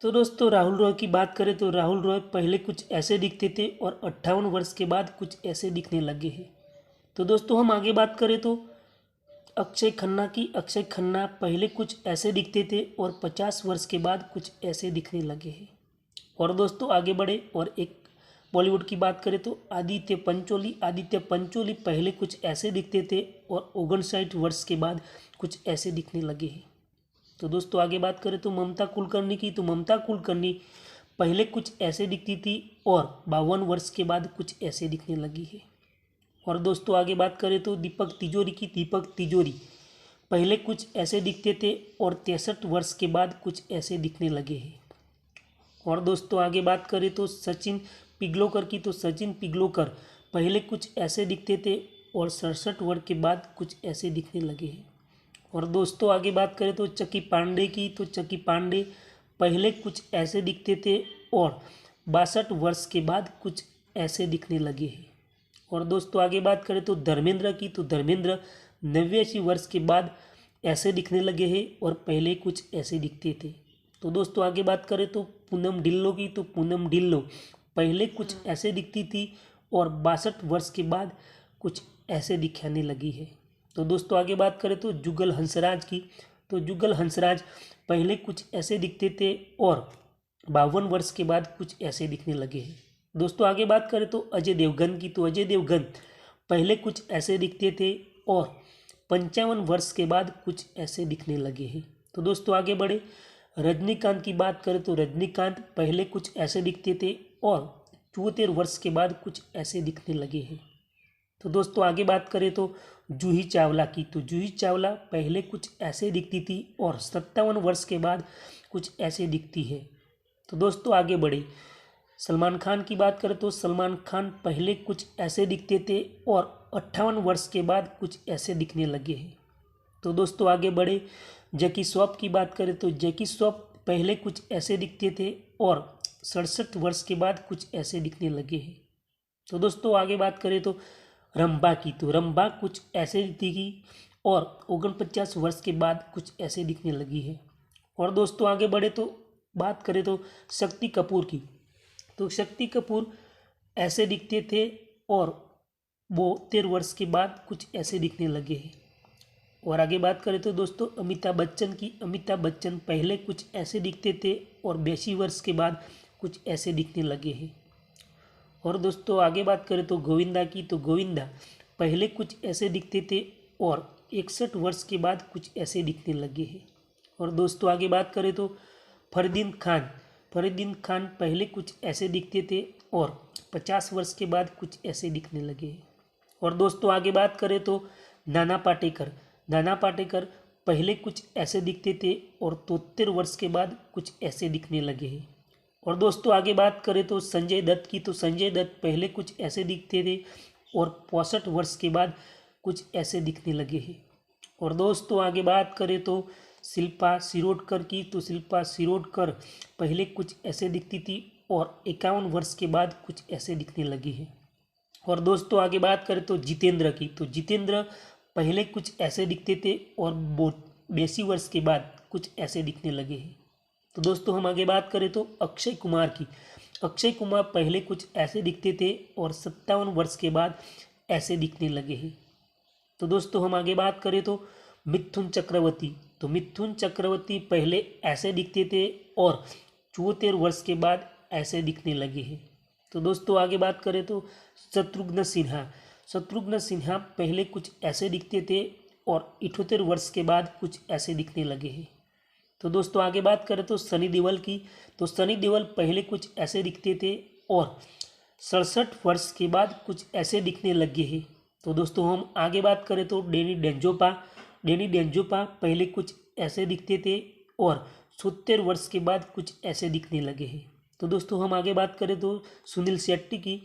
तो दोस्तों राहुल रॉय की बात करें तो राहुल रॉय पहले कुछ ऐसे दिखते थे और 58 वर्ष के बाद कुछ ऐसे दिखने लगे हैं। तो दोस्तों हम आगे बात करें तो अक्षय खन्ना की। अक्षय खन्ना पहले कुछ ऐसे दिखते थे और 50 वर्ष के बाद कुछ ऐसे दिखने लगे हैं। और दोस्तों आगे बढ़े और एक बॉलीवुड की बात करें तो आदित्य पंचोली। आदित्य पंचोली पहले कुछ ऐसे दिखते थे और 59 वर्ष के बाद कुछ ऐसे दिखने लगे हैं। तो दोस्तों आगे बात करें तो ममता कुलकर्णी की। तो ममता कुलकर्णी पहले कुछ ऐसे दिखती थी और 52 वर्ष के बाद कुछ ऐसे दिखने लगी है। और दोस्तों आगे बात करें तो दीपक तिजोरी की। दीपक तिजोरी पहले कुछ ऐसे दिखते थे और 63 वर्ष के बाद कुछ ऐसे दिखने लगे हैं। और दोस्तों आगे बात करें तो सचिन पिगलोकर की। तो सचिन पिगलोकर पहले कुछ ऐसे दिखते थे और 67 वर्ष के बाद कुछ ऐसे दिखने लगे हैं। और दोस्तों आगे बात करें तो चक्की पांडे की। तो चक्की पांडे पहले कुछ ऐसे दिखते थे और 62 वर्ष के बाद कुछ ऐसे दिखने लगे हैं। और दोस्तों आगे बात करें तो धर्मेंद्र की। तो धर्मेंद्र 89 वर्ष के बाद ऐसे दिखने लगे हैं और पहले कुछ ऐसे दिखते थे। तो दोस्तों आगे बात करें तो पूनम ढिल्लो की। तो पूनम ढिल्लो पहले कुछ ऐसे दिखती थी और 62 वर्ष के बाद कुछ ऐसे दिखाने लगी है। तो दोस्तों आगे बात करें तो जुगल हंसराज की। तो जुगल हंसराज पहले कुछ ऐसे दिखते थे और 52 वर्ष के बाद कुछ ऐसे दिखने लगे हैं। दोस्तों आगे बात करें तो अजय देवगन की। तो अजय देवगन पहले कुछ ऐसे दिखते थे और 55 वर्ष के बाद कुछ ऐसे दिखने लगे हैं। तो दोस्तों आगे बढ़े रजनीकांत की बात करें तो रजनीकांत पहले कुछ ऐसे दिखते थे और 74 वर्ष के बाद कुछ ऐसे दिखने लगे हैं। तो दोस्तों आगे बात करें तो जूही चावला की। तो जूही चावला पहले कुछ ऐसे दिखती थी और 57 वर्ष के बाद कुछ ऐसे दिखती है। तो दोस्तों आगे बढ़े सलमान खान की बात करें तो सलमान खान पहले कुछ ऐसे दिखते थे और 58 वर्ष के बाद कुछ ऐसे दिखने लगे हैं। तो दोस्तों आगे बढ़े जैकी श्रॉफ की बात करें तो जैकी श्रॉफ पहले कुछ ऐसे दिखते थे और 67 वर्ष के बाद कुछ ऐसे दिखने लगे हैं। तो दोस्तों आगे बात करें तो रंभा की। तो रंभा कुछ ऐसे दिखी और 49 वर्ष के बाद कुछ ऐसे दिखने लगी है। और दोस्तों आगे बढ़े तो बात करें तो शक्ति कपूर की। तो शक्ति कपूर ऐसे दिखते थे और 72 वर्ष के बाद कुछ ऐसे दिखने लगे हैं। और आगे बात करें तो दोस्तों अमिताभ बच्चन की। अमिताभ बच्चन पहले कुछ ऐसे दिखते थे और 82 वर्ष के बाद कुछ ऐसे दिखने लगे हैं। और दोस्तों आगे बात करें तो गोविंदा की। तो गोविंदा पहले कुछ ऐसे दिखते थे और 61 वर्ष के बाद कुछ ऐसे दिखने लगे हैं। और दोस्तों आगे बात करें तो फरदीन खान। फरदीन खान पहले कुछ ऐसे दिखते थे और 50 वर्ष के बाद कुछ ऐसे दिखने लगे हैं। और दोस्तों आगे बात करें तो नाना पाटेकर। नाना पाटेकर पहले कुछ ऐसे दिखते थे और 73 वर्ष के बाद कुछ ऐसे दिखने लगे हैं। और दोस्तों आगे बात करें तो संजय दत्त की। तो संजय दत्त पहले कुछ ऐसे दिखते थे और 65 वर्ष के बाद कुछ ऐसे दिखने लगे हैं। और दोस्तों आगे बात करें तो शिल्पा शिरोडकर की। तो शिल्पा शिरोडकर पहले कुछ ऐसे दिखती थी और 51 वर्ष के बाद कुछ ऐसे दिखने लगी है। और दोस्तों आगे बात करें तो जितेंद्र की। तो जितेंद्र पहले कुछ ऐसे दिखते थे और 82 वर्ष के बाद कुछ ऐसे दिखने लगे हैं। तो दोस्तों हम आगे बात करें तो अक्षय कुमार की। अक्षय कुमार पहले कुछ ऐसे दिखते थे और 57 वर्ष के बाद ऐसे दिखने लगे हैं। तो दोस्तों हम आगे बात करें तो मिथुन चक्रवर्ती। तो मिथुन चक्रवर्ती पहले ऐसे दिखते थे और 74 वर्ष के बाद ऐसे दिखने लगे हैं। तो दोस्तों आगे बात करें तो शत्रुघ्न सिन्हा। शत्रुघ्न सिन्हा पहले कुछ ऐसे दिखते थे और 78 वर्ष के बाद कुछ ऐसे दिखने लगे हैं। तो दोस्तों आगे बात करें तो सनी देओल की। तो सनी देओल पहले कुछ ऐसे दिखते थे और 67 वर्ष के बाद कुछ ऐसे दिखने लगे हैं। तो दोस्तों हम आगे बात करें तो डैनी डेंजोपा। डैनी डेंजोपा पहले कुछ ऐसे दिखते थे और 70 वर्ष के बाद कुछ ऐसे दिखने लगे हैं। तो दोस्तों हम आगे बात करें तो सुनील शेट्टी की।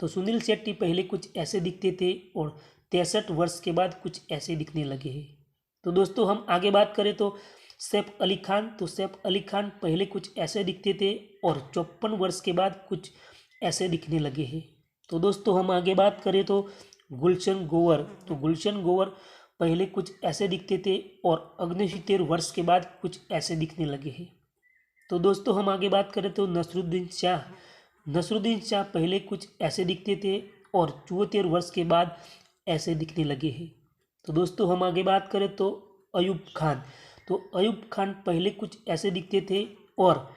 तो सुनील शेट्टी पहले कुछ ऐसे दिखते थे और 63 वर्ष के बाद कुछ ऐसे दिखने लगे हैं। तो दोस्तों हम आगे बात करें तो सैफ अली खान। तो सैफ अली खान पहले कुछ ऐसे दिखते थे और 54 वर्ष के बाद कुछ ऐसे दिखने लगे हैं। तो दोस्तों हम आगे बात करें तो गुलशन ग्रोवर। तो गुलशन ग्रोवर पहले कुछ ऐसे दिखते थे और 69 वर्ष के बाद कुछ ऐसे दिखने लगे हैं। तो दोस्तों हम आगे बात करें तो नसरुद्दीन शाह पहले कुछ ऐसे दिखते थे और 74 वर्ष के बाद ऐसे दिखने लगे हैं। तो दोस्तों हम आगे बात करें तो अयूब खान पहले कुछ ऐसे दिखते थे और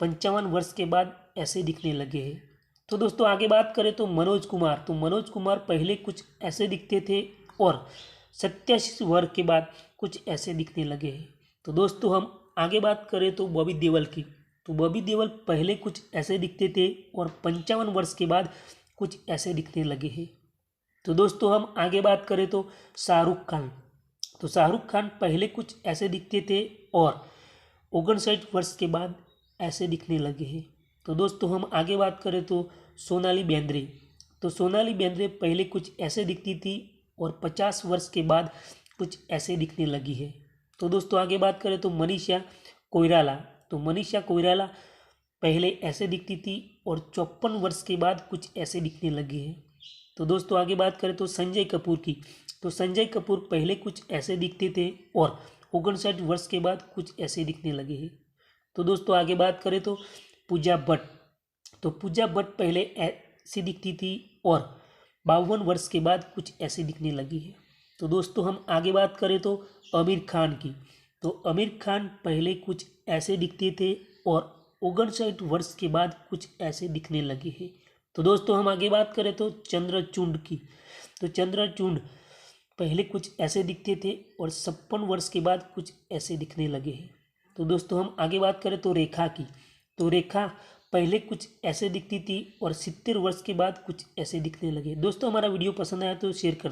55 वर्ष के बाद ऐसे दिखने लगे हैं। तो दोस्तों आगे बात करें तो मनोज कुमार पहले कुछ ऐसे दिखते थे और 87 वर्ष के बाद कुछ ऐसे दिखने लगे हैं। तो दोस्तों हम आगे बात करें तो बॉबी देओल की, तो बॉबी देओल पहले कुछ ऐसे दिखते थे और 55 वर्ष के बाद कुछ ऐसे दिखने लगे हैं। तो दोस्तों हम आगे बात करें तो शाहरुख खान पहले कुछ ऐसे दिखते थे और 59 वर्ष के बाद ऐसे दिखने लगे हैं। तो दोस्तों हम आगे बात करें तो सोनाली बेंद्रे पहले कुछ ऐसे दिखती थी और 50 वर्ष के बाद कुछ ऐसे दिखने लगी है। तो दोस्तों आगे बात करें तो मनीषा कोइराला पहले ऐसे दिखती थी और 54 वर्ष के बाद कुछ ऐसे दिखने लगी है। तो दोस्तों आगे बात करें तो संजय कपूर की, तो संजय कपूर पहले कुछ ऐसे दिखते थे और 59 वर्ष के बाद कुछ ऐसे दिखने लगे हैं। तो दोस्तों आगे बात करें तो पूजा भट्ट पहले ऐसी दिखती थी और 52 वर्ष के बाद कुछ ऐसे दिखने लगी है। तो दोस्तों हम आगे बात करें तो आमिर खान की, तो आमिर खान पहले कुछ ऐसे दिखते थे और 59 वर्ष के बाद कुछ ऐसे दिखने लगे हैं। तो दोस्तों हम आगे बात करें तो चंद्रचूड की, तो चंद्रचूड पहले कुछ ऐसे दिखते थे और 56 वर्ष के बाद कुछ ऐसे दिखने लगे हैं। तो दोस्तों हम आगे बात करें तो रेखा की, तो रेखा पहले कुछ ऐसे दिखती थी और 70 वर्ष के बाद कुछ ऐसे दिखने लगे। दोस्तों हमारा वीडियो पसंद आया तो शेयर कर